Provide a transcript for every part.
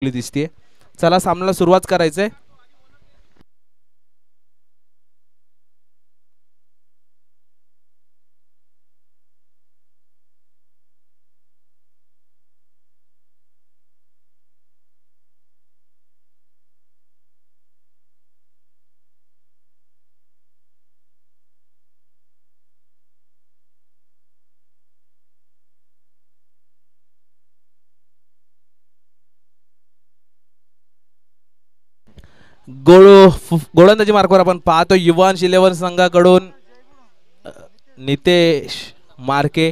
दिसते. चला सामन्याला सुरुवात करायचंय. गोलंदाजी मार्कवर आपण पाहतो युवांश 11 संघाकडून नितेश मार्के.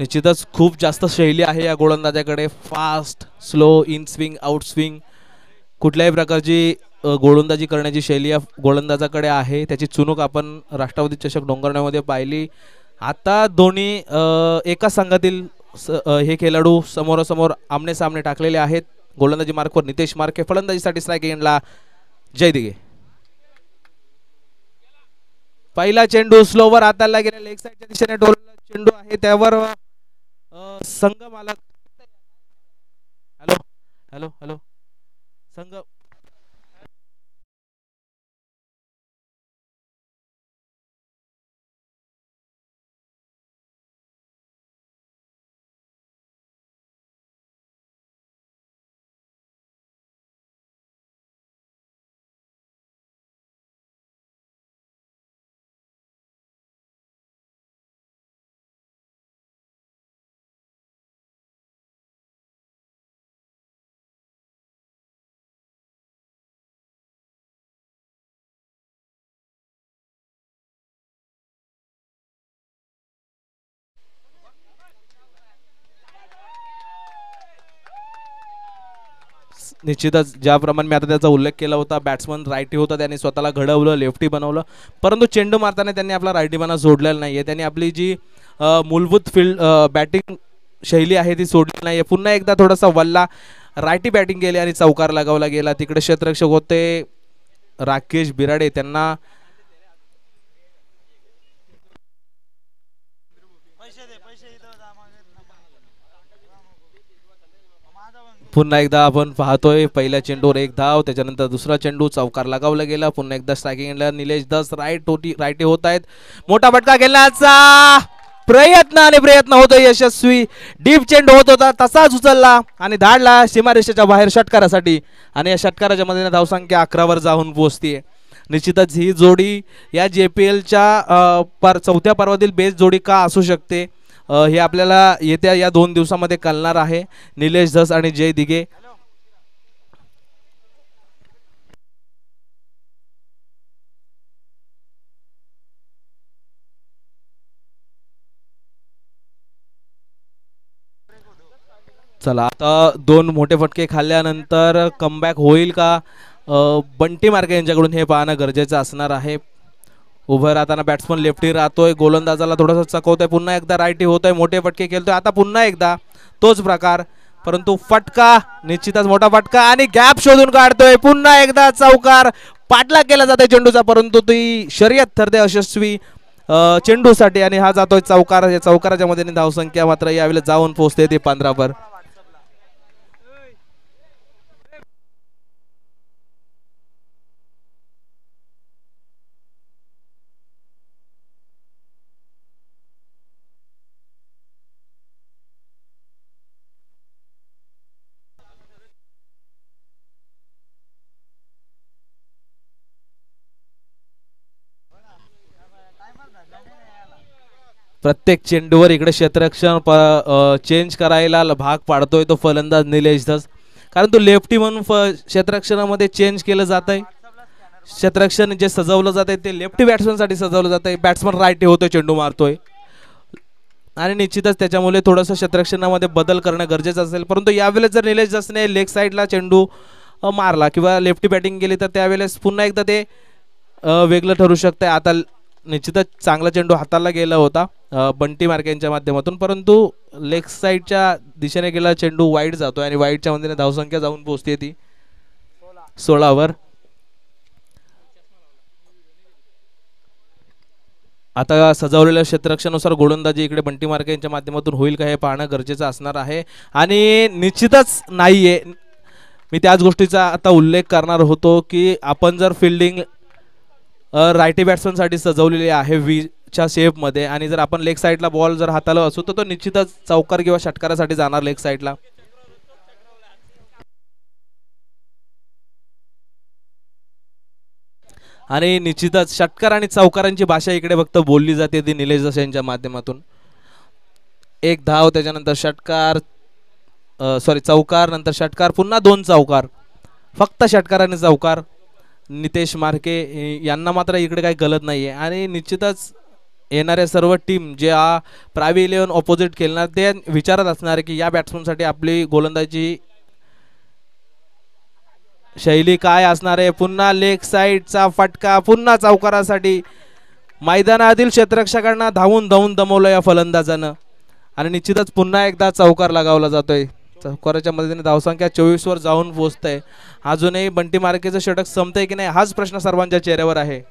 निश्चितच खूप जास्त शैली आहे या गोलंदाजाकडे. Fast, slow, in swing, out swing, कुठल्याही प्रकारची गोलंदाजी करण्याची शैली या गोलंदाजाकडे आहे. त्याची चुणूक आपण राष्ट्रवादी चषक डोंगरगावमध्ये पाहिली. आता दोन्ही एका संघातील हे खेळाडू समोरासमोर आमने सामने टाकलेले आहेत. गोलंदाजी मार्कवर नितेश मार्के, फलंदाजीसाठी स्ट्राईक एंडला जय दिघे. पहिला चेंडू स्लोवर हाताला गेला, लेग साइडच्या दिशेने डोलला चेंडू आहे, त्यावर संघ मालक हॅलो हॅलो हॅलो संघ निश्चितच ज्याप्रमाणे मी आता त्याचा उल्लेख केला होता, बॅट्समन रायटी होता, त्यांनी स्वतःला घडवलं, लेफ्टी बनवलं, परंतु चेंडू मारताना त्यांनी आपला रायटीपणा सोडलेला नाहीये. त्यांनी आपली जी मूलभूत फील्ड बॅटिंग शैली आहे ती सोडली नाहीये. पुन्हा एकदा थोडासा वल्ला रायटी बॅटिंग केली आणि चौकार लगावला गेला. तिकडे क्षेत्ररक्षक होते राकेश बिराडे, त्यांना पुन्हा एकदा आपण पाहतोय पहिल्या चेंडूवर एक धाव, त्याच्यानंतर दुसरा चेंडू चौकार लगावला गेला. पुन्हा एकदा स्ट्रायकिंग निलेश दस राईटी होत आहेत. मोठा फटका घेण्याचा प्रयत्न होतो यशस्वी. डीप चेंडू होत होता, तसाच उचलला आणि धाडला सीमारेषेच्या बाहेर षटकारासाठी आणि या षटकाराच्या मदतीने धावसंख्या 11 जाऊन पोहोचते. निश्चितच ही जोडी या JPLच्या चौथ्या पर्वातील बेस्ट जोडी का असू शकते हे आपल्याला येत्या या 2 दिवसामध्ये कळणार आहे. निलेश धस आणि जय दिघे. चला आता 2 मोठे फटके खाल्ल्यानंतर कमबॅक होईल का बंटी मार्के यांच्याकडून हे पाहणं गरजेचं असणार आहे. उभं राहताना बॅट्समन लेफ्टी राहतोय, गोलंदाजाला थोडासा चकवतोय, पुन्हा एकदा रायटी होतोय, मोठे फटके खेळतोय. आता पुन्हा एकदा तोच प्रकार, परंतु फटका निश्चितच मोठा फटका आणि गॅप शोधून काढतोय. पुन्हा एकदा चौकार, पाठलाग केला जातोय चेंडूचा, परंतु ती शर्यत ठरते यशस्वी चेंडूसाठी आणि हा जातोय चौकार. या चौकाराच्या मदतीने धावसंख्या मात्र यावेळेला जाऊन पोहोचते ती 15 वर. प्रत्येक चेंडूवर इकडे क्षेत्ररक्षण चेंज करायला भाग पाडतोय तो फलंदाज निलेश धस, कारण तो लेफ्टी म्हणून क्षेत्ररक्षणामध्ये चेंज केलं जात आहे. क्षेत्ररक्षण जे सजवलं जात आहे ते लेफ्टी बॅट्समन साठी सजवलं जात आहे. बॅट्समन रायटी होतोय, चेंडू मारतोय आणि निश्चितच त्याच्यामुळे थोडंसं क्षेत्ररक्षणामध्ये बदल करणं गरजेचं असेल. परंतु यावेळेस जर निलेश धसने लेग साईडला चेंडू मारला किंवा लेफ्टी बॅटिंग केली तर त्यावेळेस पुन्हा एकदा ते वेगळं ठरू शकतंय. आता निश्चितच चांगला चेंडू हाताला गेला होता बंटी मार्के यांच्या माध्यमातून, परंतु लेग साईडच्या दिशेने गेला चेंडू वाईड जातोय आणि वाईडच्या मदतीने धावसंख्या जाऊन पोहोचते ती 16 वर. आता सजवलेल्या क्षेत्ररक्षणानुसार गोलंदाजी इकडे बंटी मार्के यांच्या माध्यमातून होईल का हे पाहणं गरजेचं असणार आहे आणि निश्चितच नाहीये. मी त्याच गोष्टीचा आता उल्लेख करणार होतो की आपण जर फिल्डिंग रायटी बॅट्समनसाठी सजवलेली आहे वीच्या शेपमध्ये आणि जर आपण लेग साईडला बॉल जर हाताला असू तर तो निश्चितच चौकार किंवा षटकारासाठी जाणार लेग साईडला. आणि निश्चितच षटकार आणि चौकारांची भाषा इकडे फक्त बोलली जाते ती निलेश दस यांच्या माध्यमातून. एक धाव त्याच्यानंतर षटकार सॉरी चौकार नंतर षटकार पुन्हा दोन चौकार फक्त षटकार आणि चौकार. नितेश मार्के यांना मात्र इकडे काही गलत नाहीये आणि निश्चितच येणाऱ्या सर्व टीम जे प्रायव्ही 11 ऑपोजिट खेळणार ते विचारत असणार की या बॅट्समनसाठी आपली गोलंदाजी शैली काय असणार आहे. पुन्हा लेग साईडचा फटका पुन्हा चौकारासाठी मैदानातील क्षेत्ररक्षकांना धावून धावून दमवलं या फलंदाजानं आणि निश्चितच पुन्हा एकदा चौकार लगावला जातोय. चौकाराच्या मदतीने धावसंख्या 24 वर जाऊन पोहोचतंय. अजूनही बंटी मार्केचं षटक संपतंय की नाही हाच प्रश्न सर्वांच्या चेहऱ्यावर आहे.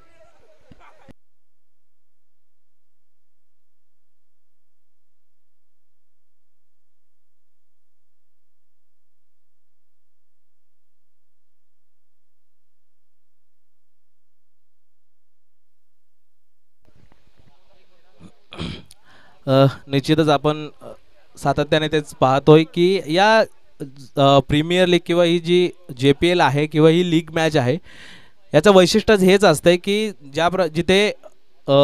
निश्चितच आपण सातत्याने तेच पाहतोय की या प्रीमियर लीग किंवा ही जी JPL आहे किंवा ही लीग मॅच आहे याचं वैशिष्ट्यच हेच असतंय की जिथे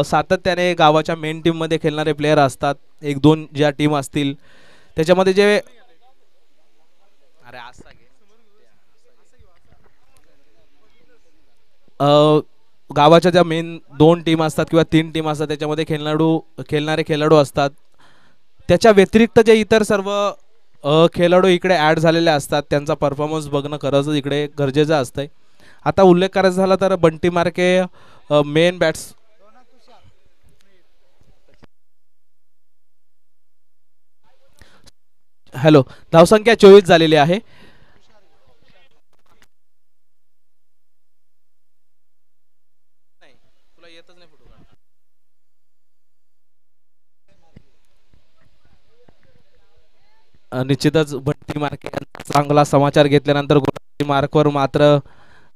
सातत्याने गावाच्या मेन टीममध्ये खेळणारे प्लेयर असतात एक दोन ज्या टीम असतील त्याच्यामध्ये जे गावाच्या ज्या मेन दोन टीम असतात किंवा तीन टीम असतात त्याच्यामध्ये खेळणारे खेळाडू असतात. त्याच्या व्यतिरिक्त जे इतर सर्व खेळाडू इकडे ॲड झालेले असतात त्यांचा परफॉर्मन्स बघणं खरंच इकडे गरजेचं असतंय. आता उल्लेख करायचा झाला तर बंटी मार्के मेन बॅट्स हॅलो धावसंख्या 24 झालेली आहे. निश्चितच बंटी मार्के चांगला समाचार घेतल्यानंतर गोलंदाजी मार्कवर मात्र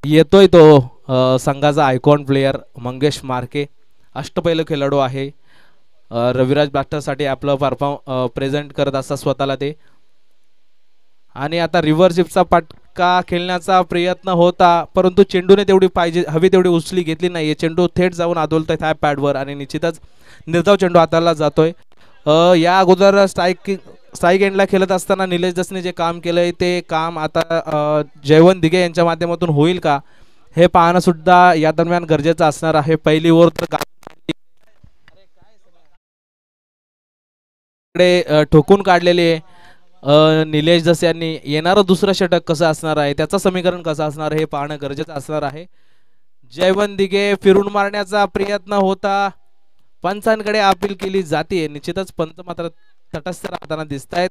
येतोय तो संघाचा आयकॉन प्लेयर मंगेश मार्के. अष्टपैलू खेळाडू आहे. रविराज ब्लास्टरसाठी आपलं परफॉर्म प्रेझेंट करत असतात स्वतःला ते. आणि आता रिव्हर्सिपचा पटका खेळण्याचा प्रयत्न होता परंतु चेंडूने तेवढी पाहिजे हवी तेवढी उचली घेतली नाहीये. चेंडू थेट जाऊन आदळतोय थाय पॅडवर आणि निश्चितच निर्धाव चेंडू हाताला जातोय. या अगोदर स्ट्राईक एंडला खेळत असताना निलेश दसने जे काम केलंय ते काम आता जयवंत दिघे यांच्या माध्यमातून होईल का हे पाहणं सुद्धा या दरम्यान गरजेचं असणार आहे. पहिली ओव्हर तर ठोकून काढलेली आहे निलेश दस यांनी. येणारं दुसरं षटक कसं असणार आहे त्याचं समीकरण कसं असणार हे पाहणं गरजेचं असणार आहे. जयवंत दिघे फिरून मारण्याचा प्रयत्न होता पंचांकडे अपील केली जाते. निश्चितच पंच मात्र तटस्थ राहताना दिसत आहेत.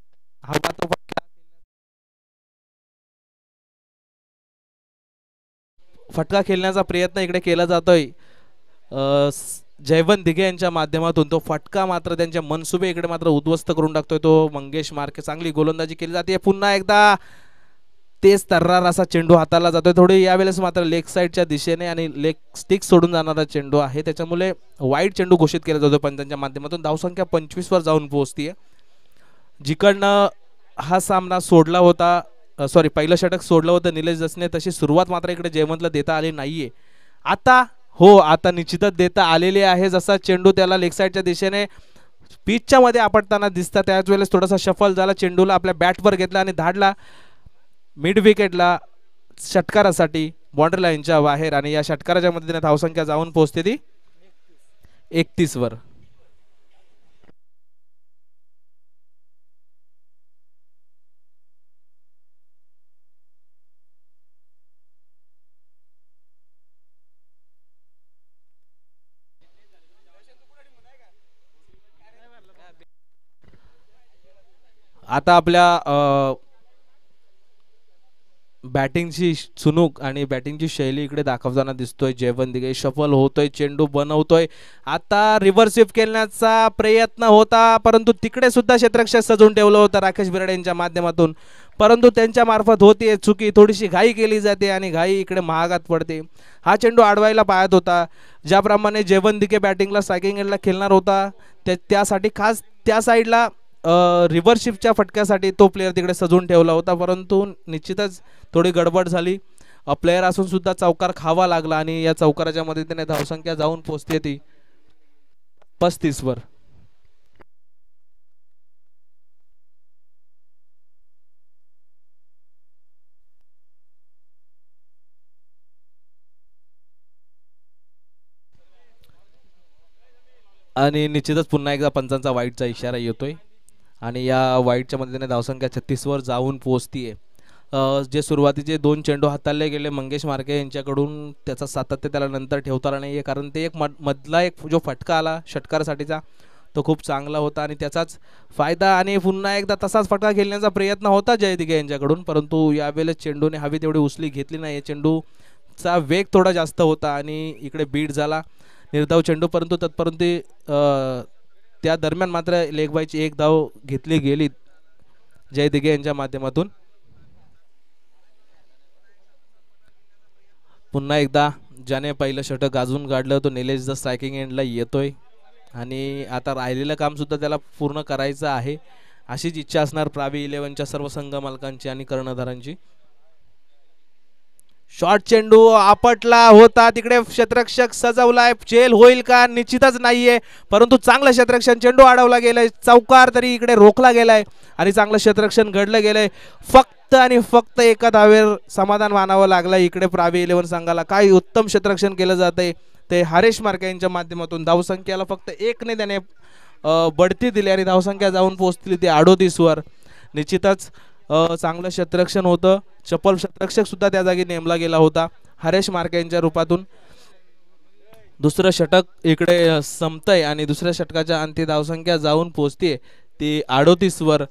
फटका खेळण्याचा प्रयत्न इकडे केला जातोय जयवंत दिघे यांच्या माध्यमातून. तो फटका मात्र त्यांचे मनसुबे इकडे मात्र उद्ध्वस्त करून टाकतोय तो मंगेश मार्के. चांगली गोलंदाजी केली जाते. पुन्हा एकदा तेच तर्रार असा चेंडू हाताला जातोय. थोडी यावेळेस मात्र लेग साईडच्या दिशेने आणि लेग स्टिक सोडून जाणारा चेंडू आहे त्याच्यामुळे वाईट चेंडू घोषित केला जातो पंचांच्या माध्यमातून. धावसंख्या 25 वर जाऊन पोहोचतीये. जिकडनं हा सामना सोडला होता सॉरी पहिलं षटक सोडलं होतं निलेश दसने तशी सुरुवात मात्र इकडे जयवंतला देता आली नाहीये. आता निश्चितच देता आलेली आहे. जसा चेंडू त्याला लेग साईडच्या दिशेने पिचच्या मध्ये आपटताना दिसता त्याच वेळेस थोडासा शफल झाला. चेंडूला आपल्या बॅटवर घेतला आणि धाडला मिड विकेटला षटकारासाठी बाउंड्री लाईनच्या बाहेर आणि या षटकाराच्या मदतीने धावसंख्या जाऊन पोहोचते ती 31 वर. आता आपल्या बॅटिंगची चुनूक आणि बॅटिंगची शैली इकडे दाखवताना दिसतोय. जयवंत दिघे शफल होतोय, चेंडू बनवतोय. आता रिव्हर्स स्वीप खेळण्याचा प्रयत्न होता, परंतु तिकडे सुद्धा क्षेत्ररक्षक सजवून ठेवलं होतं राकेश बिराडे यांच्या माध्यमातून, परंतु त्यांच्या मार्फत होती चुकी. थोडीशी घाई केली जाते आणि घाई इकडे महागात पडते. हा चेंडू अडवायला पाहत होता. ज्याप्रमाणे जयवंत दिघे बॅटिंगला स्ट्रायकिंग एंडला खेळणार होता, त्यासाठी खास त्या साईडला रिव्हर्स शिफ्टच्या फटक्यासाठी तो प्लेयर तिकडे सजवून ठेवला होता, परंतु निश्चितच थोडी गडबड झाली. प्लेयर असून सुद्धा चौकार खावा लागला आणि या चौकाराच्या मदतीने धावसंख्या जाऊन पोहोचते ती 35 वर. आणि निश्चितच पुन्हा एकदा पंचांचा वाईटचा इशारा येतोय आणि या वाईटच्या मदतीने धावसंख्या 36 वर जाऊन पोहोचतीये. जे सुरुवातीचे 2 चेंडू हाताळले गेले मंगेश मार्के यांच्याकडून, त्याचा सातत्य त्याला नंतर ठेवता आला नाही आहे, कारण ते एक मधला एक जो फटका आला षटकारासाठीचा तो खूप चांगला होता आणि त्याचाच फायदा. आणि पुन्हा एकदा तसाच फटका खेळण्याचा प्रयत्न होता जय दिघे यांच्याकडून, परंतु यावेळेस चेंडूने हवी तेवढी उचली घेतली नाही. चेंडूचा वेग थोडा जास्त होता आणि इकडे बीट झाला निर्धाव चेंडू, परंतु तत्परंती त्या दरम्यान मात्र लेगबायची एक धाव घेतली गेली जय दिघे यांच्या माध्यमातून. पुन्हा एकदा ज्याने पहिलं षटक गाजून काढलं तो निलेश द स्ट्रायकिंग एंडला येतोय आणि आता राहिलेलं काम सुद्धा त्याला पूर्ण करायचं आहे, अशीच इच्छा असणार प्रावी 11च्या सर्व संघ मालकांची आणि कर्णधारांची. शॉर्ट चेंडू आपटला होता, तिकडे क्षेत्ररक्षक सजवलाय, चेल होईल का निश्चितच नाहीये, परंतु चांगलं क्षेत्ररक्षण, चेंडू अडवला गेलाय, चौकार तरी इकडे रोखला गेलाय आणि चांगलं क्षेत्ररक्षण घडलं गेलंय. फक्त आणि फक्त एका धावेवर समाधान मानावं लागलं इकडे प्रावी 11 संघाला. काय उत्तम क्षेत्ररक्षण केलं जातंय ते हरेश मार्के यांच्या माध्यमातून. धावसंख्येला फक्त 1ने त्याने बढती दिली आणि धावसंख्या जाऊन पोहोचली ती 38 वर. निश्चितच चांगलं क्षेत्ररक्षण होतं, चपल क्षेत्ररक्षक सुद्धा त्या जागी नेमला गेला होता हरेश मार्के यांच्या रूपातून. दुसरं षटक इकडे संपतंय आणि दुसऱ्या षटकाच्या अंती धावसंख्या जाऊन पोहोचते ती 38 वर.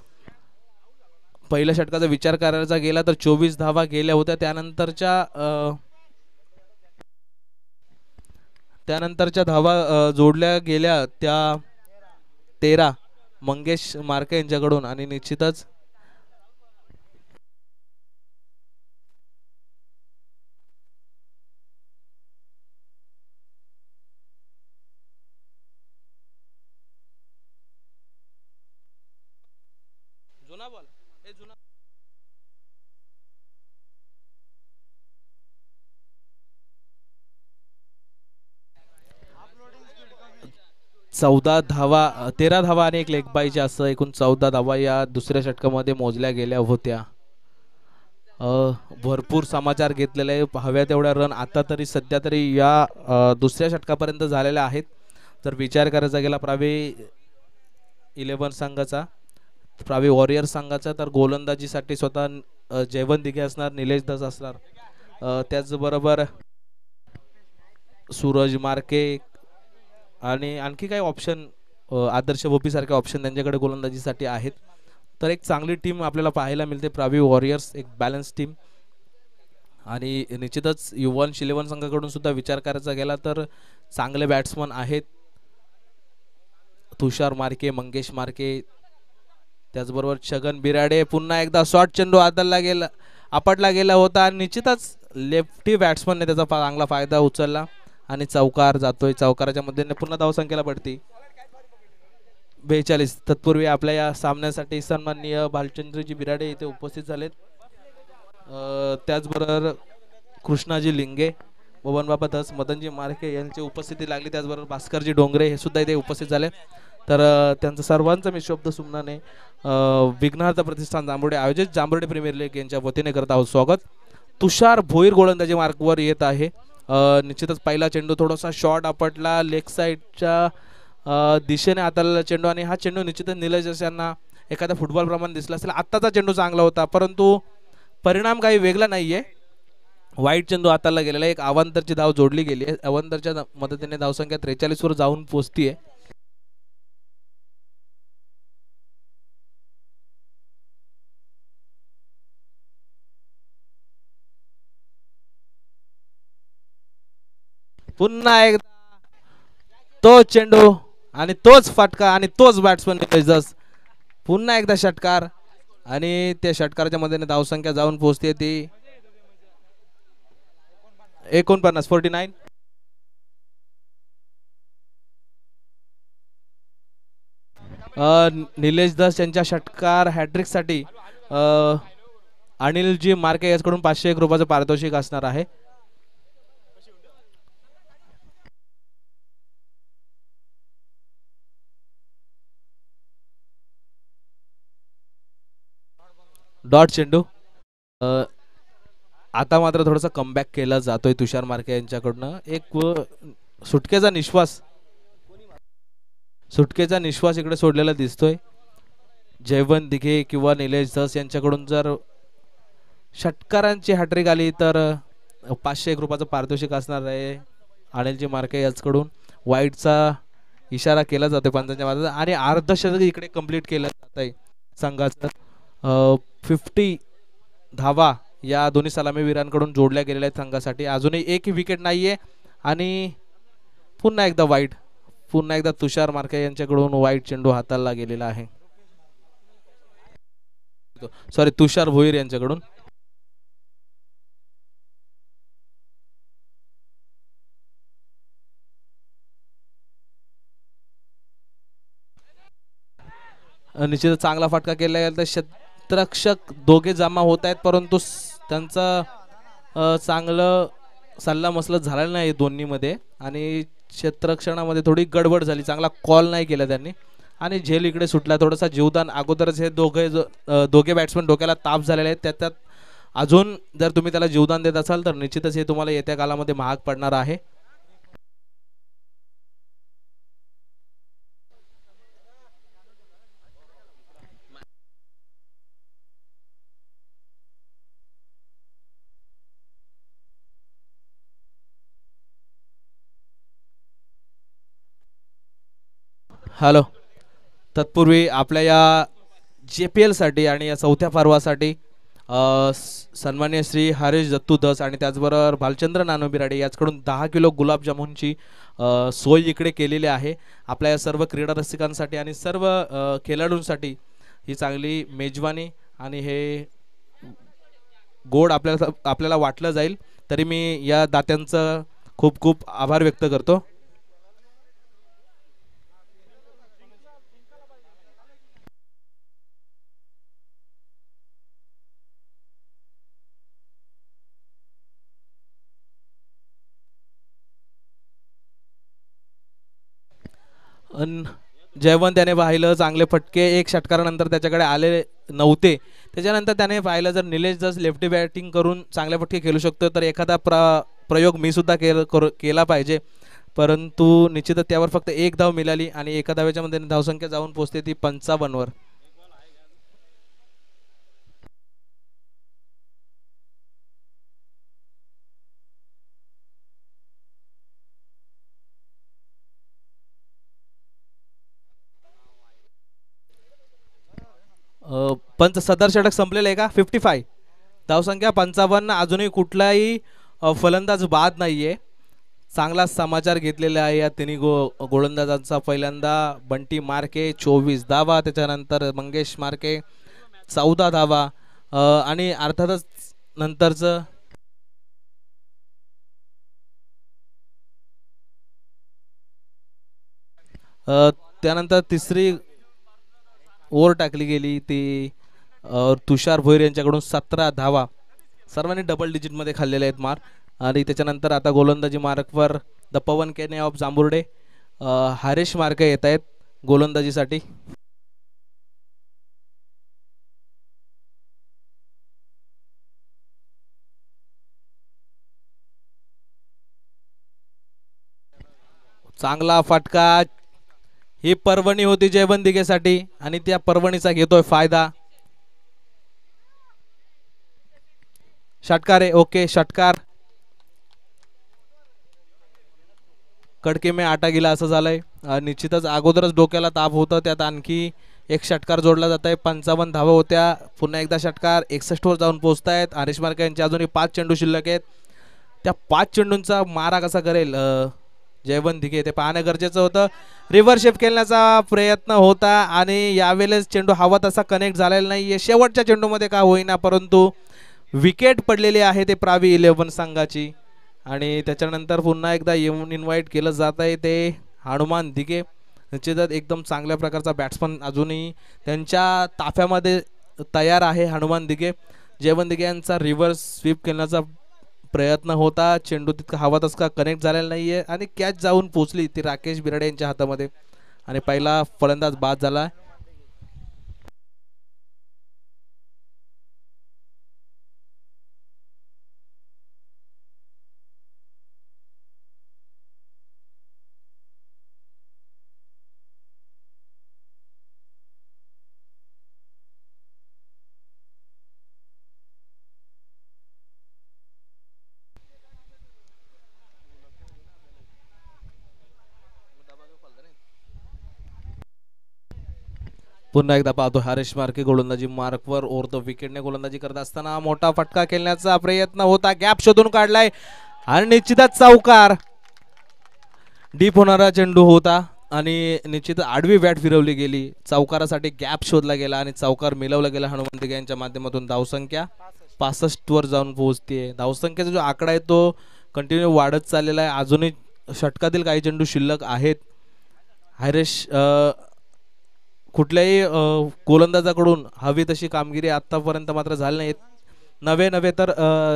पहिल्या षटकाचा विचार करायचा गेला तर 24 धावा गेल्या होत्या, त्यानंतरच्या धावा जोडल्या गेल्या त्या 13 मंगेश मार्के यांच्याकडून. आणि निश्चितच चौदा धावा 13 धावा आणि एक लेग बायचे असं एकूण 14 धावा या दुसऱ्या षटकामध्ये मोजल्या गेल्या होत्या. भरपूर समाचार घेतलेले आहे, हव्या तेवढ्या रन आता तरी सध्या तरी या दुसऱ्या षटकापर्यंत झालेल्या आहेत. जर विचार करायचा गेला प्रावी 11 संघाचा, प्रावी वॉरियर संघाचा, तर गोलंदाजीसाठी स्वतः जयवंत दिघे असणार, निलेश दस असणार, त्याचबरोबर सूरज मार्के आणि आणखी काही ऑप्शन आदर्श भोपी सारखे ऑप्शन त्यांच्याकडे गोलंदाजीसाठी आहेत. तर एक चांगली टीम आपल्याला पाहायला मिळते प्रावी वॉरियर्स, एक बॅलन्स टीम. आणि निश्चितच युवन 11 संघाकडून सुद्धा विचार करायचा गेला तर चांगले बॅट्समन आहेत, तुषार मार्के, मंगेश मार्के, त्याचबरोबर छगन बिराडे. पुन्हा एकदा शॉर्ट चेंडू आपटला गेला होता आणि निश्चितच लेफ्टी बॅट्समनने त्याचा चांगला फायदा उचलला आणि चौकार जातोय. चौकाराच्या मध्येने पुन्हा धावसंख्येला पडती 42. तत्पूर्वी आपल्या या सामन्यासाठी सन्माननीय भालचंद्रजी बिराडे इथे उपस्थित झालेत, त्याचबरोबर कृष्णाजी लिंगे, बबनबाबा धस, मदनजी मार्के यांची उपस्थिती लागली, त्याचबरोबर भास्करजी डोंगरे हे सुद्धा इथे उपस्थित झाले. तर त्यांचं सर्वांचं मी शब्द सुमनाने विघ्नार्थ प्रतिष्ठान जांभुर्डे आयोजित जांभुर्डे प्रीमियर लीग यांच्या वतीने करत आहोत स्वागत. तुषार भोईर गोलंदाजी मार्कवर येत आहे. निश्चितच पहिला चेंडू थोडासा शॉर्ट आपटला, लेग साईडच्या दिशेने हाताळलेला चेंडू आणि हा चेंडू निश्चितच निलेश यांना एखाद्या फुटबॉल प्रमाणे दिसला असेल. आत्ताचा चेंडू चांगला होता, परंतु परिणाम काही वेगळा नाहीये. वाईट चेंडू हाताळला गेलेला, एक अवांतरची धाव जोडली गेली आहे. अवांतरच्या मदतीने धावसंख्या 43 वर जाऊन पोहोचतीये. पुन्हा एकदा तोच चेंडू आणि तोच फटका आणि तोच बॅट्समन निलेश दस. पुन्हा एकदा षटकार आणि त्या षटकाराच्या मदतीने धावसंख्या जाऊन पोहोचते ती 49. निलेश दस यांच्या षटकार हॅट्रिक साठी अनिलजी मार्के याचकडून 501 रुपयाचं पारितोषिक असणार आहे. डॉट चेंडू. आता मात्र थोडासा कमबॅक केला जातोय तुषार मार्के यांच्याकडनं. एक सुटकेचा निश्वास इकडे सोडलेला दिसतोय. जयवंत दिघे किंवा निलेश दस यांच्याकडून जर षटकारांची हॅट्रिक आली तर 501 रुपयाचं पारितोषिक असणार आहे. अनिलजी मार्के याचकडून वाईटचा इशारा केला जातोय पंचांच्या मार्फत आणि अर्धशतक इकडे कंप्लीट केलं जात आहे संघाचं. 50 धावा या दोन्ही सलामीवीरांकडून जोडल्या गेलेल्या आहेत संघासाठी. अजूनही एक विकेट नाहीये आणि पुन्हा एकदा तुषार मार्के यांच्याकडून वाईट चेंडू हाताळला गेलेला आहे. सॉरी, तुषार भोईर यांच्याकडून. निश्चित चांगला फटका केला गेला तर क्षेत्ररक्षक दोघे जमा होत आहेत परंतु त्यांचा चांगलं सल्ला मसलत झालेला नाही दोन्ही मध्ये आणि क्षेत्ररक्षणामध्ये थोडी गडबड झाली. चांगला कॉल नाही केला त्यांनी आणि झेल इकडे सुटला. थोडासा जीवदान अगोदरच हे दोघे बॅट्समन डोक्याला ताप झालेले आहेत. त्यात अजून जर तुम्ही त्याला जीवदान देत असाल तर निश्चितच हे तुम्हाला येत्या कालामध्ये महाग पडणार आहे. हॅलो, तत्पूर्वी आपल्या या JPL साठी आणि या चौथ्या पर्वासाठी सन्मान्य श्री हरीश दत्तू दस आणि त्याचबरोबर भालचंद्र नानोबिराडे याचकडून 10 किलो गुलाबजामुनची सोय इकडे केलेली आहे. आपल्या या सर्व क्रीडा रसिकांसाठी आणि सर्व खेळाडूंसाठी ही चांगली मेजवानी आणि हे गोड आपल्याला वाटलं जाईल. तरी मी या दात्यांचं खूप खूप आभार व्यक्त करतो. जयवंत त्याने पाहिलं चांगले फटके एक षटकारानंतर त्याच्याकडे आले नव्हते. त्याच्यानंतर त्याने पाहिलं जर निलेश दस लेफ्टी बॅटिंग करून चांगले फटके खेळू शकतो तर एखादा प्रयोग मी सुद्धा केला पाहिजे. परंतु निश्चितच त्यावर फक्त एक धाव मिळाली आणि एका धावेच्या मध्ये धावसंख्या जाऊन पोहोचते ती 55 वर. पंच सदर षटक संपलेलं आहे का? 55 धावसंख्या 55. अजूनही कुठलाही फलंदाज बाद नाहीये. चांगला समाचार घेतलेला आहे या तिन्ही गोलंदाजांचा. पहिल्यांदा बंटी मार्के 24 धावा, त्याच्यानंतर मंगेश मार्के 14 धावा आणि अर्थातच नंतरचं त्यानंतर तिसरी ओव्हर टाकली गेली ती तुषार भोईर यांच्याकडून 17 धावा. सर्वांनी डबल डिजिट मध्ये खाल्लेले आहेत मार. आणि त्याच्यानंतर आता गोलंदाजी मार्कवर द पवन केने ऑफ जांभुर्डे हरीश मार्के येत आहेत गोलंदाजीसाठी. चांगला फटका. ही पर्वणी होती जयवंत दिघेसाठी आणि त्या पर्वणीचा घेतोय फायदा. षटकार आहे. ओके, षटकार. कडके में आटा गेला असं झालंय. निश्चितच अगोदरच डोक्याला ताप होतं, त्यात आणखी एक षटकार जोडला जात आहे. 55 धावा होत्या. पुन्हा एकदा षटकार 61 वर जाऊन पोहोचतायत. हरीश मार्के यांचे अजूनही 5 चेंडू शिल्लक आहेत. त्या 5 चेंडूंचा मारा कसा करेल जयवंत दिघे ते पाहणं गरजेचं होतं. रिव्हर्स शेप खेळण्याचा प्रयत्न होता आणि यावेळेस चेंडू हवा तसा कनेक्ट झालेला नाहीये. शेवटच्या चेंडूमध्ये का होईना परंतु विकेट पडलेली आहे ते प्रावी 11 संघाची. आणि त्याच्यानंतर पुन्हा एकदा येऊन इन्व्हाइट केलं जात आहे ते हनुमान दिघे. निश्चितच एकदम चांगल्या प्रकारचा बॅट्समन अजूनही त्यांच्या ताफ्यामध्ये तयार आहे हनुमान दिघे. जयवंत दिघे यांचा रिव्हर्स स्वीप खेळण्याचा प्रयत्न होता. चेंडू तितका हवा तसका कनेक्ट झालेला नाहीये आणि कॅच जाऊन पोचली ती राकेश बिराडे यांच्या हातामध्ये आणि पहिला फलंदाज बाद झाला. पुन्हा एकदा पाहतो हरेश मार्के गोलंदाजी मार्कवर ओव्हर द विकेटने गोलंदाजी करत असताना मोठा फटका खेळण्याचा प्रयत्न होता. गॅप शोधून काढलाय आणि निश्चितच चौकार. डीप होणारा चेंडू होता आणि निश्चित आडवी बॅट फिरवली गेली. चौकारासाठी गॅप शोधला गेला आणि चौकार मिळवला गेला हनुमान दिघे यांच्या माध्यमातून. धावसंख्या 65 वर जाऊन पोहोचते. धावसंख्येचा जो आकडा आहे तो कंटिन्यू वाढत चाललेला आहे. अजूनही षटकातील काही चेंडू शिल्लक आहेत. हरेश कुठल्याही गोलंदाजाकडून हवी तशी कामगिरी आतापर्यंत मात्र झाली नाही. नव्हे तर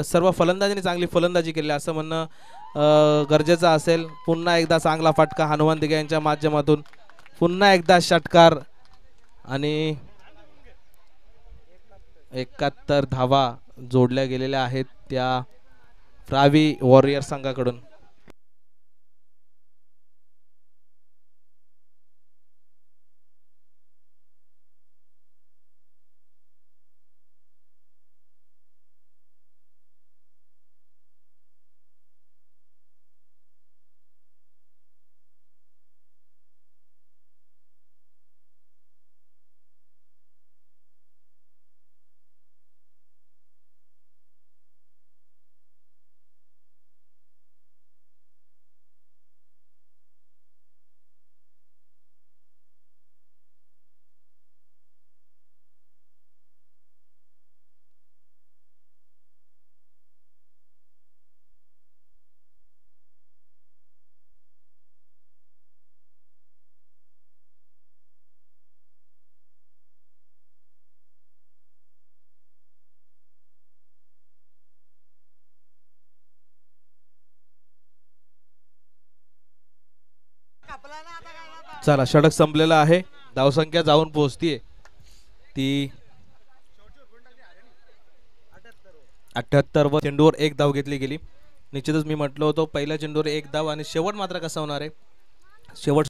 सर्व फलंदाजांनी चांगली फलंदाजी केली असं म्हणणं गरजेचं असेल. पुन्हा एकदा चांगला फटका हनुमान दिघे यांच्या माध्यमातून. पुन्हा एकदा षटकार आणि 71 धावा जोडल्या गेलेल्या आहेत त्या प्रावी वॉरियर संघाकडून. चला षटक संपलेला आहे. धावसंख्या जाऊन पोहोचतीये ती 78 व चेंडूवर 1 धाव घेतली गेली. निश्चितच मी म्हटलं होतं पहिल्या चेंडूवर 1 धाव आणि शेवट मात्र कसा होणार आहे. शेवट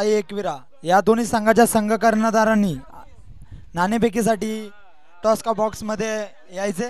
एकविरा या दोन्ही संघाच्या संघ कर्णधारांनी नाणेफेकीसाठी टॉस का बॉक्स मध्ये यायचे.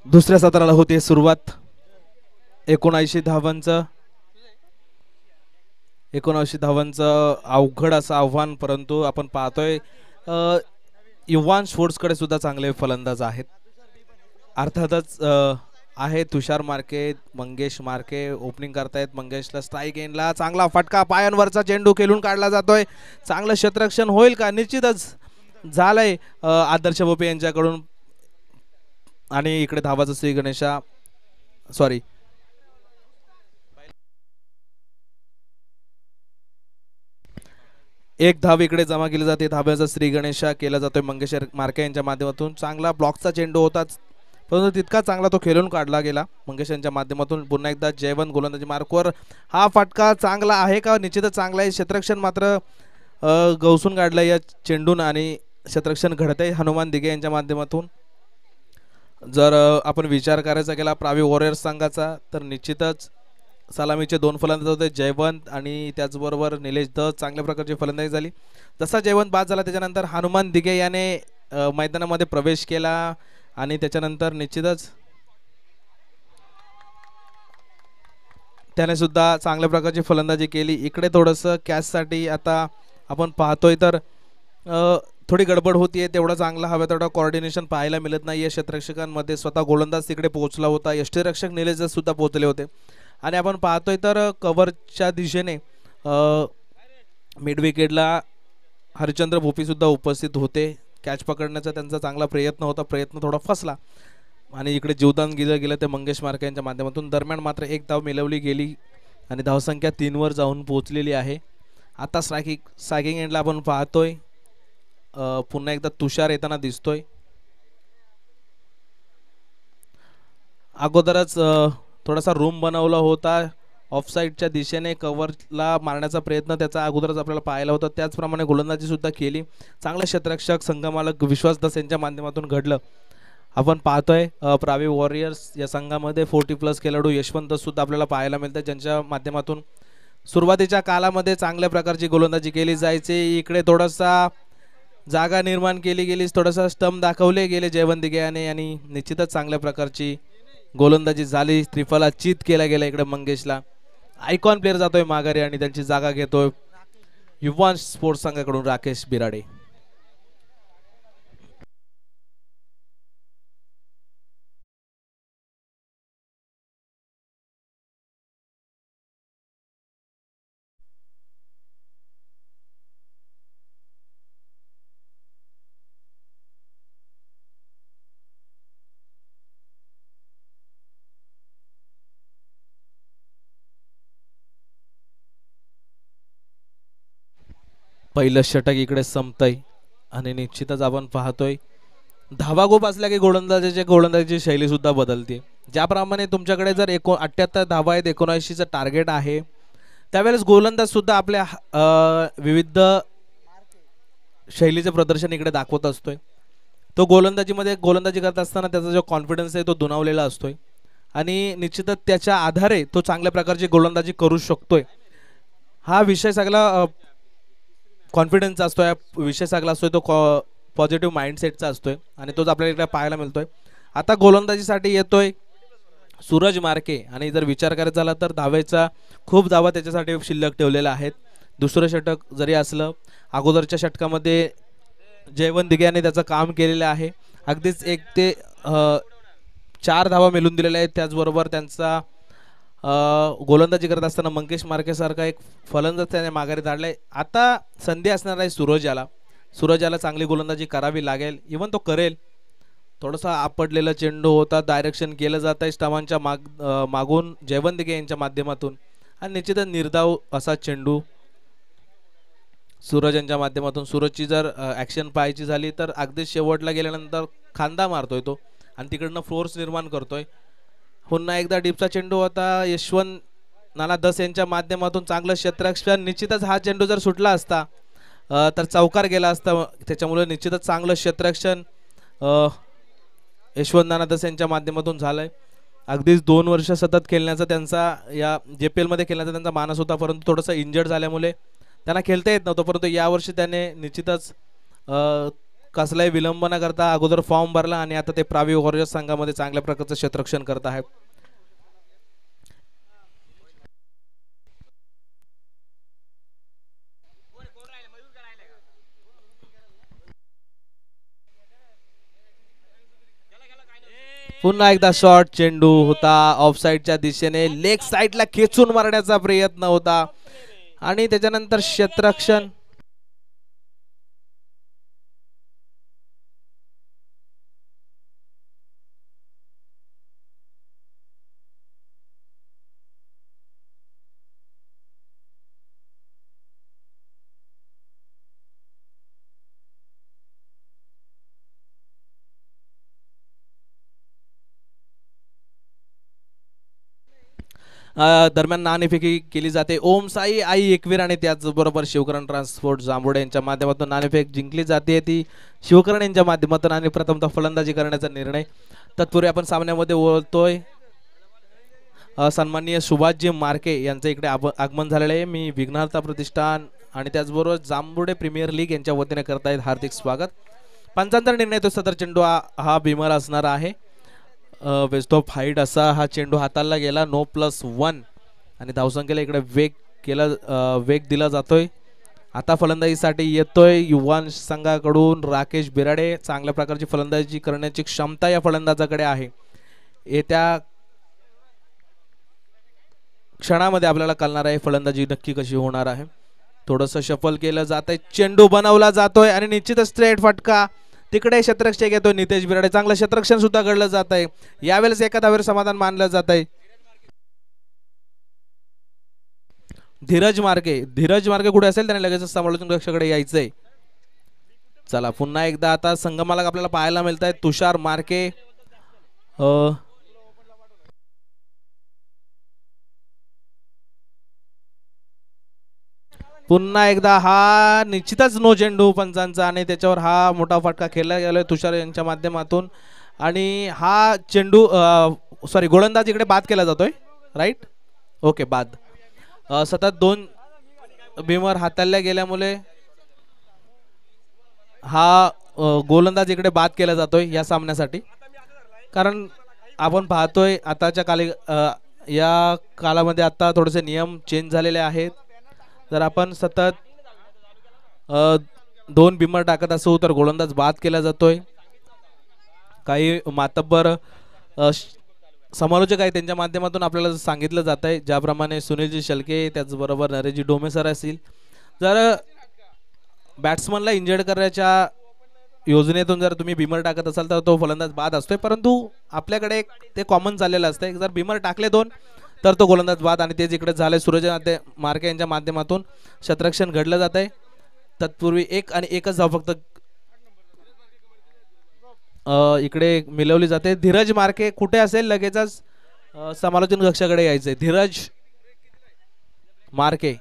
दुसऱ्या सत्राला होते सुरुवात. 79 धावांचं 79 धावांचं अवघड असं आव्हान, परंतु आपण पाहतोय युवान स्पोर्ट्सकडे सुद्धा चांगले फलंदाज आहेत. अर्थातच आहे तुषार मार्के, मंगेश मार्के ओपनिंग करतायत. मंगेशला स्ट्राईक एंडला चांगला फटका, पायांवरचा चेंडू खेळून काढला जातोय. चांगलं क्षेत्ररक्षण होईल का? निश्चितच झालंय आदर्श बोपे यांच्याकडून. आणि इकडे धावाचं श्री गणेशा सॉरी एक धाव इकडे जमा केली जाते. धाब्याचा श्री गणेशा केला जातोय मंगेश मार्के यांच्या माध्यमातून. चांगला ब्लॉकचा चेंडू होताच, परंतु तितका चांगला तो खेळून काढला गेला मंगेश यांच्या माध्यमातून. पुन्हा एकदा जयवंत गोलंदाजी मार्कवर. हा फटका चांगला आहे का? निश्चितच चांगला आहे. क्षेत्ररक्षण मात्र गवसून काढलं या चेंडून आणि क्षेत्ररक्षण घडतंय हनुमान दिघे यांच्या माध्यमातून. जर आपण विचार करायचा केला प्रावी वॉरियर्स संघाचा तर निश्चितच सलामीचे 2 फलंदाज होते, जयवंत आणि त्याचबरोबर निलेश दत्त. चांगल्या प्रकारची फलंदाजी झाली. जसा जयवंत बाद झाला त्याच्यानंतर हनुमान दिघे याने मैदानामध्ये प्रवेश केला आणि त्याच्यानंतर निश्चितच त्याने सुद्धा चांगल्या प्रकारची फलंदाजी केली. इकडे थोडंसं कॅचसाठी आता आपण पाहतोय तर थोडी गडबड होतीये. तेवढा चांगला हवा तेवढा कोऑर्डिनेशन पाहायला मिळत नाही. या क्षेत्ररक्षकांमध्ये स्वतः गोलंदाज तिकडे पोहोचला होता, यष्टीरक्षक निलेश दत्त सुद्धा पोहोचले होते. आणि आपण पाहतोय तर कव्हरच्या दिशेने मिड विकेटला हरिचंद्र भोपी सुद्धा उपस्थित होते. कॅच पकडण्याचा त्यांचा चांगला प्रयत्न होता, प्रयत्न थोडा फसला आणि इकडे जीवदान दिलं गेलं ते मंगेश मार्के यांच्या माध्यमातून. दरम्यान मात्र एक धाव मिळवली गेली आणि धावसंख्या 3 वर जाऊन पोहोचलेली आहे. आता स्ट्रायकिंग एंडला आपण पाहतोय पुन्हा एकदा तुषार येताना दिसतोय. अगोदरच थोडासा रूम बनवला होता ऑफसाईडच्या दिशेने कव्हरला मारण्याचा प्रयत्न त्याचा अगोदरच आपल्याला पाहायला होता. त्याचप्रमाणे गोलंदाजी सुद्धा केली. चांगला क्षेत्ररक्षक संघमालक विश्वास दास यांच्या माध्यमातून घडलं. आपण पाहतोय प्रावी वॉरियर्स या संघामध्ये 40+ खेळाडू यशवंत सुद्धा आपल्याला पाहायला मिळतात, ज्यांच्या माध्यमातून सुरुवातीच्या कालामध्ये चांगल्या प्रकारची गोलंदाजी केली जायची. इकडे थोडासा जागा निर्माण केली गेली, थोडासा स्टंप दाखवले गेले जयवंत दिघे याने आणि निश्चितच चांगल्या प्रकारची गोलंदाजी झाली. त्रिफला चित केला गेला. इकडे मंगेशला आयकॉन प्लेअर जातोय माघारी आणि त्यांची जागा घेतोय युवा स्पोर्ट्स संघाकडून राकेश बिराडे. पहिलं षटक इकडे संपतंय आणि निश्चितच आपण पाहतोय धावा खूप असल्या की गोलंदाजीची शैली सुद्धा बदलते. ज्याप्रमाणे तुमच्याकडे जर 78 धावा आहेत, 79चं टार्गेट आहे, त्यावेळेस गोलंदाज सुद्धा आपल्या विविध शैलीचे प्रदर्शन इकडे दाखवत असतोय. तो गोलंदाजी करत असताना त्याचा जो कॉन्फिडन्स आहे तो दुणावलेला असतोय आणि निश्चितच त्याच्या आधारे तो चांगल्या प्रकारची गोलंदाजी करू शकतोय. हा विषय सगळा कॉन्फिडन्सचा असतोय, विषय सगळा असतोय तो पॉझिटिव्ह माइंडसेटचा असतोय आणि तोच आपल्याला इकडे पाहायला मिळतोय. आता गोलंदाजीसाठी येतोय सूरज मार्के आणि जर विचार करायचा झाला तर धावेचा खूप धावा त्याच्यासाठी शिल्लक ठेवलेल्या आहेत. दुसरं षटक जरी असलं, अगोदरच्या षटकामध्ये जयवंत दिघे यांनी त्याचं काम केलेलं आहे. अगदीच 1 ते 4 धावा मिळून दिलेल्या आहेत. त्याचबरोबर त्यांचा गोलंदाजी करत असताना मंकेश मार्केसारखा एक फलंदाज त्याने माघारी धाडलाय. आता संधी असणार आहे सूरजाला चांगली गोलंदाजी करावी लागेल, इव्हन तो करेल. थोडासा आपडलेला चेंडू होता, डायरेक्शन केलं जात आहे स्टमांच्या मागून जयवंत दिघे यांच्या माध्यमातून आणि निश्चितच निर्धाव असा चेंडू सूरज यांच्या माध्यमातून. सूरजची जर ॲक्शन पाहायची झाली तर अगदी शेवटला गेल्यानंतर खांदा मारतोय तो आणि तिकडनं फोर्स निर्माण करतोय. पुन्हा एकदा डीपचा चेंडू होता, यशवंत नाना दस यांच्या माध्यमातून चांगलं क्षेत्ररक्षण. निश्चितच हा चेंडू जर सुटला असता तर चौकार गेला असता, त्याच्यामुळे निश्चितच चांगलं क्षेत्ररक्षण यशवंत नाना दस यांच्या माध्यमातून झालंय. अगदीच 2 वर्ष सतत खेळण्याचा त्यांचा या JPL मध्ये खेळण्याचा त्यांचा मानस होता, परंतु थोडंसं इंजर्ड झाल्यामुळे त्यांना खेळता येत नव्हतं. परंतु यावर्षी त्याने निश्चितच कसलाही विलंब न करता अगोदर फॉर्म भरला आणि आता ते प्रावी वॉरियर्स संघामध्ये चांगल्या प्रकारचं क्षेत्ररक्षण करत आहेत. पुन्हा एकदा शॉर्ट चेंडू होता, ऑफ साइडच्या दिशेने लेग साइडला खेचून मारण्याचा प्रयत्न होता आणि त्याच्यानंतर क्षेत्ररक्षण. दरम्यान नाणेफेकी केली जाते. ओम साई आई एकवीर आणि त्याचबरोबर शिवकरण ट्रान्सपोर्ट जांभुडे यांच्या माध्यमातून नाणेफेक जिंकली जाते. ती शिवकरण यांच्या माध्यमातून आणि प्रथमतः फलंदाजी करण्याचा निर्णय. तत्पूर्वी आपण सामन्यामध्ये बोलतोय सन्माननीय सुभाषजी मार्के यांचं इकडे आगमन झालेलं आहे. मी विघ्नहर्ता प्रतिष्ठान आणि त्याचबरोबर जांभुडे प्रीमियर लीग यांच्या वतीने करतायत हार्दिक स्वागत. पंचांचा निर्णय तो सदर चेंडू हा भीमर असणार आहे. वेस्ट ऑफ हाईट असा हा चेंडू हाताळला गेला. 9+1 आणि धावसंख्येला इकडे वेग दिला जातोय. आता फलंदाजीसाठी येतोय युवा संघाकडून राकेश बिराडे. चांगल्या प्रकारची फलंदाजी करण्याची क्षमता या फलंदाजाकडे आहे. येत्या क्षणामध्ये आपल्याला कळणार आहे फलंदाजी नक्की कशी होणार आहे. थोडंसं शफल केलं जात आहे, चेंडू बनवला जातोय आणि निश्चितच स्ट्रेट फटका. तिकडे क्षेत्ररक्षक येतोय नितेश बिराडे. चांगलं क्षेत्ररक्षण सुद्धा घडलं जात आहे. यावेळेस एका धावेवर समाधान मानलं जात आहे. धीरज मार्के कुठे असेल त्याने लगेच समालोचन कक्षाकडे यायचंय. चला पुन्हा एकदा आता संगमाला आपल्याला पाहायला मिळत आहे तुषार मार्के. पुन्हा एकदा हा निश्चितच नो चेंडू पंचांचा आणि त्याच्यावर हा मोठा फटका खेळला गेलाय तुषार यांच्या माध्यमातून आणि हा चेंडू गोलंदाज इकडे बाद केला जातोय. राईट, ओके, बाद. सतत 2 भीमर हाताळल्या गेल्यामुळे हा गोलंदाज इकडे बाद केला जातोय या सामन्यासाठी. कारण आपण पाहतोय आताच्या या कालामध्ये आता थोडेसे नियम चेंज झालेले आहेत. जर आपण सतत 2 भीमर टाकत असू तर गोलंदाज बाद केला जातोय. काही मातब्बर समालोचक आहे त्यांच्या माध्यमातून आपल्याला सांगितलं जात आहे, ज्याप्रमाणे सुनीलजी शेळके त्याचबरोबर नरेशजी डोमे सर असतील, जर बॅट्समनला इंजर्ड करण्याच्या योजनेतून जर तुम्ही भीमर टाकत असाल तर तो फलंदाज बाद असतोय. परंतु आपल्याकडे ते कॉमन चाललेलं असतंय, जर भीमर टाकले 2 तर तो गोलंदाज बाद आणि तेच इकडे झालंय. सूरज मार्के यांच्या माध्यमातून क्षेत्ररक्षण घडलं जात आहे. तत्पूर्वी एक आणि एकच धाव फक्त इकडे मिळवली जाते. धीरज मार्के कुठे असेल लगेचच समालोचन कक्षाकडे यायचंय. धीरज मार्के.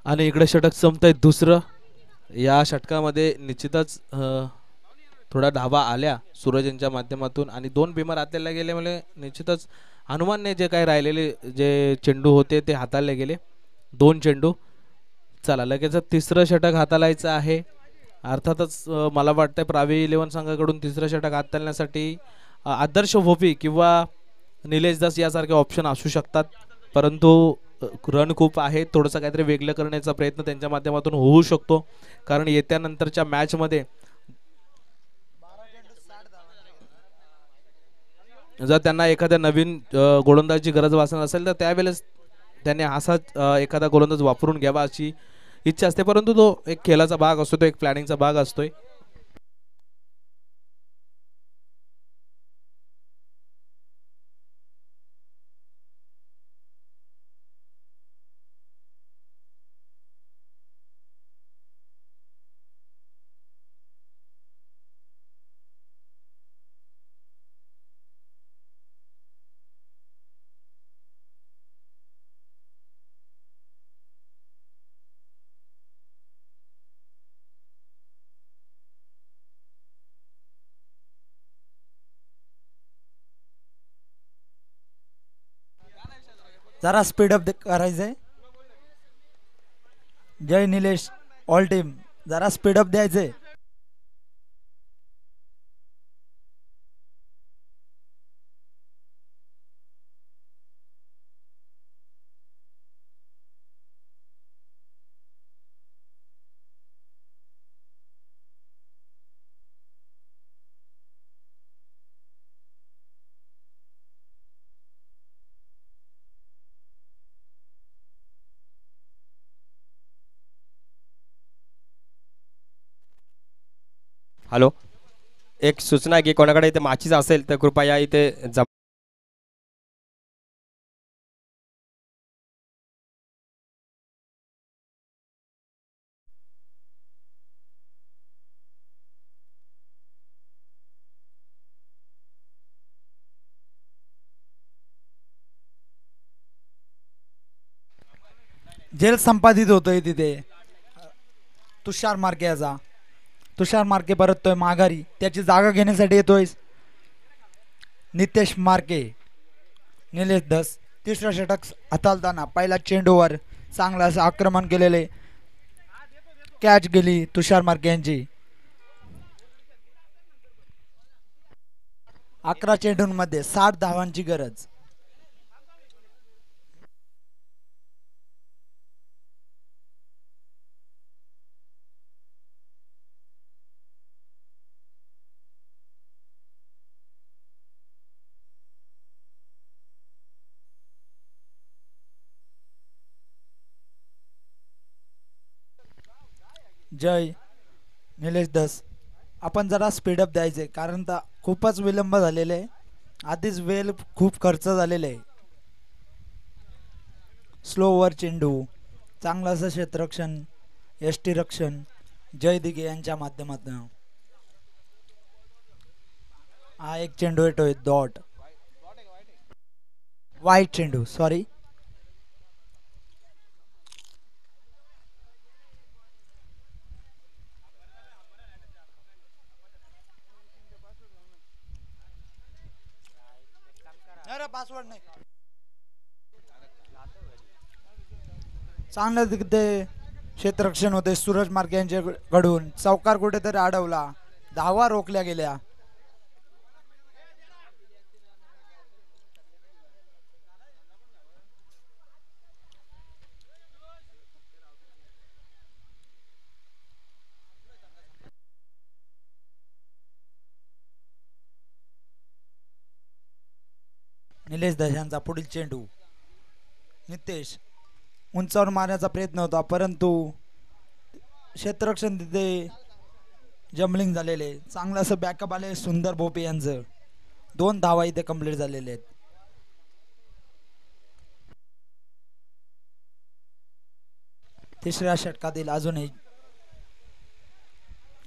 आणि इकडे षटक संपतंय दुसरं. या षटकामध्ये निश्चितच थोडा धावा आल्या सूरज यांच्या माध्यमातून आणि दोन बिमार हाताळले गेले. म्हणजे निश्चितच हनुमानने जे काही राहिलेले जे चेंडू होते ते हाताळले गेले. दोन चेंडू. चला लगेच तिसरं षटक हाताळायचं आहे. अर्थातच मला वाटतं प्रावी इलेव्हन संघाकडून तिसरं षटक हाताळण्यासाठी आदर्श भोपी किंवा निलेश दास यासारखे ऑप्शन असू शकतात. परंतु रन खूप आहे. थोडंसं काहीतरी वेगळं करण्याचा प्रयत्न त्यांच्या माध्यमातून होऊ शकतो. कारण येत्या नंतरच्या मॅचमध्ये जर त्यांना एखाद्या नवीन गोलंदाजी गरज भासत असेल तर त्यावेळेस त्यांनी असाच एखादा गोलंदाज वापरून घ्यावा अशी इच्छा असते. परंतु तो एक खेळाचा भाग असतो. तो एक प्लॅनिंगचा भाग असतोय. जरा स्पीडअप करायचंय. जय निलेश ऑल टीम जरा स्पीडअप द्यायचंय. हॅलो. एक सूचना की कोणाकडे इथे माचीस असेल तर कृपया इथे जेल संपादित होतोय तिथे. तुषार मार्के याचा. तुषार मार्के परततोय माघारी. त्याची जागा घेण्यासाठी येतोय नितेश मार्के. निलेश दस तिसरा षटक हाताळताना पहिला चेंडूवर चांगलं असं आक्रमण केलेले. कॅच गेली तुषार मार्के यांची. 11 चेंडूंमध्ये 60 धावांची गरज. जय निलेश दस आपण जरा स्पीडअप द्यायचे कारण खूपच विलंब झालेले आहे. आधीच वेळ खूप खर्च झालेला आहे. स्लोवर चेंडू चांगलं असं क्षेत्ररक्षण यष्टीरक्षण जय दिघे यांच्या माध्यमातून. हा एक चेंडू येतोय डॉट. वाईट चेंडू सॉरी. पासवर्ड नाही. चांगलं तिथे क्षेत्ररक्षण होते सूरज मार्के यांच्याकडून. चौकार कुठेतरी अडवला. धावा रोखल्या गेल्या. निलेश दस यांचा पुढील चेंडू. नितेश उंचावर मारण्याचा प्रयत्न होता, परंतु क्षेत्ररक्षण तिथे जम्बलिंग झालेले. चांगलं असं बॅकअप आले सुंदर भोपे यांचं. 2 धावा इथे कंप्लीट झालेले आहेत. तिसऱ्या षटकातील अजूनही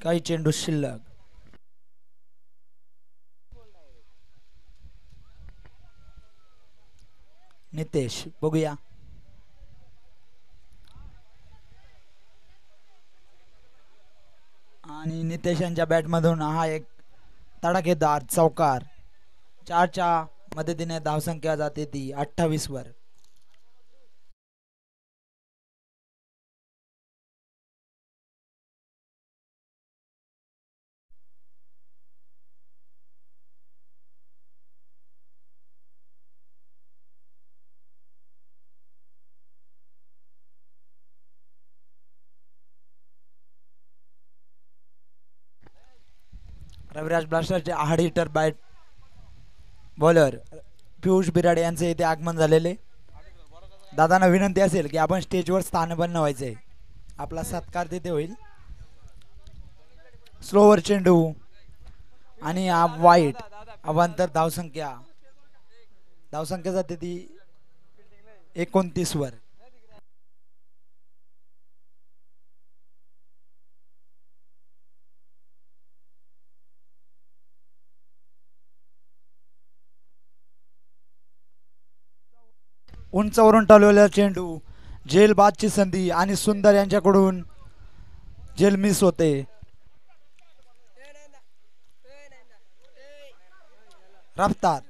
काही चेंडू शिल्लक. नितेश बघूया. आणि नितेश यांच्या बॅटमधून हा एक तडाखेदार चौकार. 4च्या मदतीने धावसंख्या जाते ती 28 वर. रविराज ब्लास्टरचे hard hitter bat bowler Piyush Birade यांचे इथे आगमन झालेले. दादांना विनंती असेल की आपण स्टेजवर स्थानबद्ध व्हायचे, आपला सत्कार तिथे होईल. स्लोवर चेंडू आणि हा वाईट. अवांतर धावसंख्या जाते ती 29 वर. उंचावरून टळवलेला चेंडू, झेल बादची संधी आणि सुंदर यांच्याकडून झेल मिस होते. रफ्तार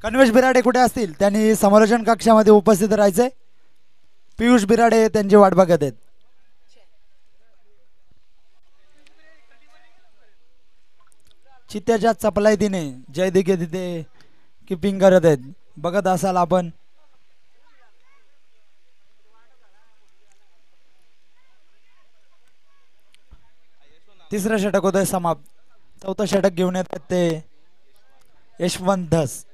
कन्वेश बिराडे कुठे असतील त्यांनी समालोचन कक्षामध्ये उपस्थित राहायचे. पियुष बिराडे त्यांची वाट बघत आहेत. चित्त्याच्या चपलाईतीने जयदिगे तिथे किपिंग करत आहेत, बघत असाल आपण. तिसरं षटक होतंय समाप्त. 4थं षटक घेऊन येतात ते यशवंत धस.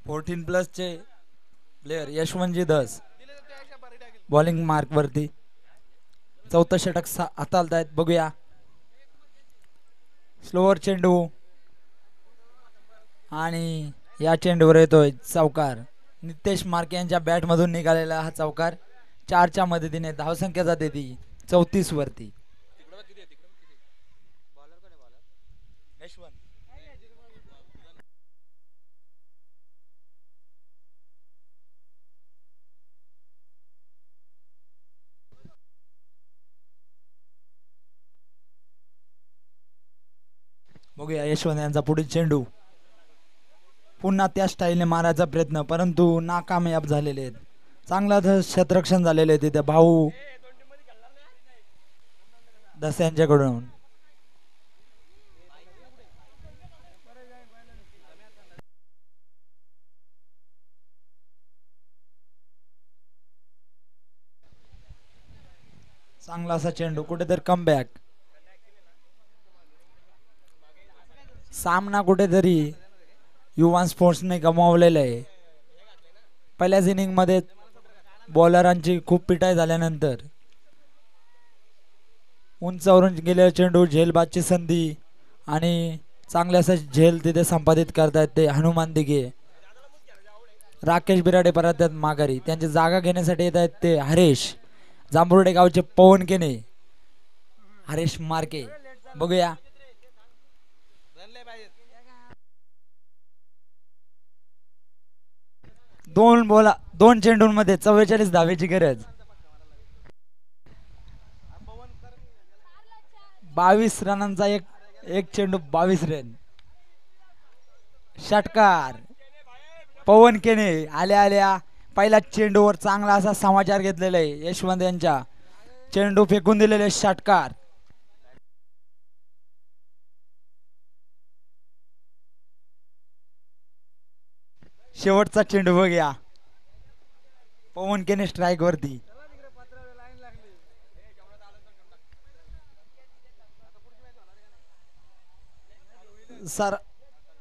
+14 चे player Yashwantji Dhas bowling mark वरती. 4थं षटक हाताळत आहेत, बघूया. स्लोअर चेंडू आणि या चेंडूवर येतोय चौकार. नितेश मार्के यांच्या बॅट मधून निघालेला हा चौकार. 4च्या मदतीने धावसंख्या जाते ती 34 वरती. बघूया यशवंत यांचा पुढील चेंडू. पुन्हा त्या स्टाईलने मारायचा प्रयत्न, परंतु नाकामयाब झालेले आहेत. चांगला क्षेत्ररक्षण झालेले आहे तिथे भाऊ दस यांच्याकडून. चांगला असा चेंडू, कुठेतरी कमबॅक. सामना कुठेतरी युवा स्पोर्ट्सने गमावलेला आहे. पहिल्याच इनिंग मध्ये बॉलरांची खूप पिटाई झाल्यानंतर उंचावरून गेलेला चेंडू, झेलबादची संधी आणि चांगले असं झेल तिथे संपादित करतायत ते हनुमान दिघे. राकेश बिराडे परत आहेत माघारी. त्यांची जागा घेण्यासाठी येत आहेत ते हरेश जांभुर्डे गावचे पवन केने, हरेश मार्के. बघूया. दोन चेंडूंमध्ये 44 धावेची गरज. 22 रनांचा एक चेंडू, 22 रन. षटकार. पवन केने आल्या आल्या पहिल्या चेंडूवर चांगला असा समाचार घेतलेला आहे यशवंत यांच्या. चेंडू फेकून दिलेले षटकार. शेवटचा चेंडू बघूया. पवन केने स्ट्राईक वरती. सर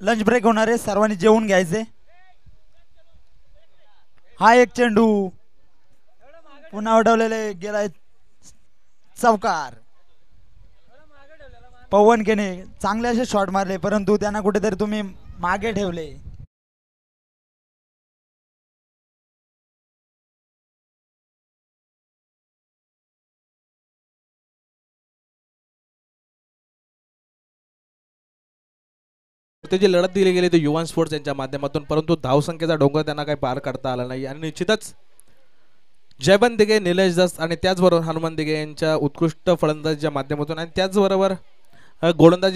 लंच ब्रेक होणार आहे, सर्वांनी जेवून घ्यायचे. हा एक चेंडू पुन्हा उडवलेले गेलाय चौकार. पवन केने चांगले असे शॉट मारले परंतु त्यांना कुठेतरी तुम्ही मागे ठेवले. ते जी लढत दिली गेली ते युवा स्पोर्ट्स यांच्या माध्यमातून, परंतु धावसंख्येचा डोंगर त्यांना काही पार करता आला नाही. आणि निश्चितच जयवंत दिघे, निलेश दस आणि त्याचबरोबर हनुमान दिघे यांच्या उत्कृष्ट फलंदाजीच्या माध्यमातून आणि त्याचबरोबर गोलंदाजी